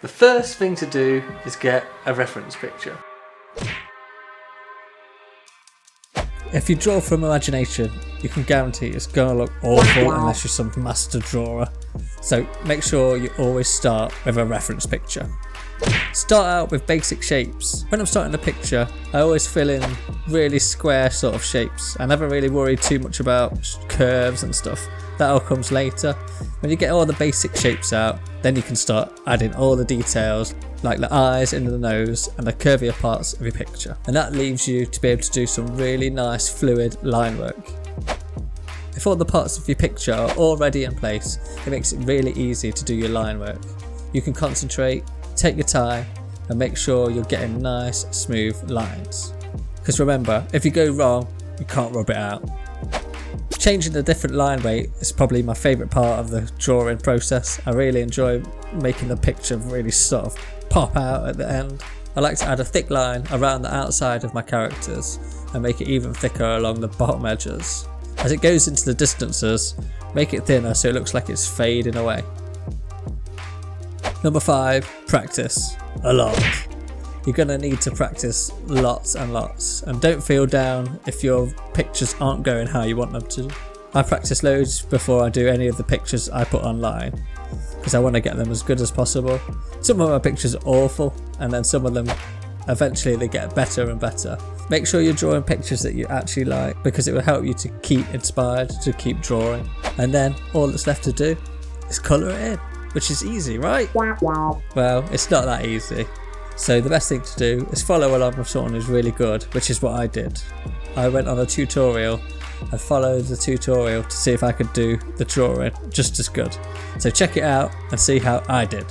The first thing to do is get a reference picture. If you draw from imagination, you can guarantee it's going to look awful unless you're some master drawer. So make sure you always start with a reference picture. Start out with basic shapes. When I'm starting a picture, I always fill in really square sort of shapes. I never really worry too much about curves and stuff. That all comes later. When you get all the basic shapes out, then you can start adding all the details like the eyes and the nose and the curvier parts of your picture. And that leaves you to be able to do some really nice fluid line work. If all the parts of your picture are already in place, it makes it really easy to do your line work. You can concentrate, take your time and make sure you're getting nice smooth lines. Because remember, if you go wrong, you can't rub it out. Changing the different line weight is probably my favourite part of the drawing process. I really enjoy making the picture really sort of pop out at the end. I like to add a thick line around the outside of my characters and make it even thicker along the bottom edges. As it goes into the distances, make it thinner so it looks like it's fading away. Number 5, practice a lot. You're going to need to practice lots and lots, and don't feel down if your pictures aren't going how you want them to. I practice loads before I do any of the pictures I put online because I want to get them as good as possible. Some of my pictures are awful, and then some of them eventually they get better and better. Make sure you're drawing pictures that you actually like because it will help you to keep inspired to keep drawing. And then all that's left to do is colour it in, which is easy, right? Well, it's not that easy. So the best thing to do is follow along with someone who's really good, which is what I did. I went on a tutorial and followed the tutorial to see if I could do the drawing just as good. So check it out and see how I did.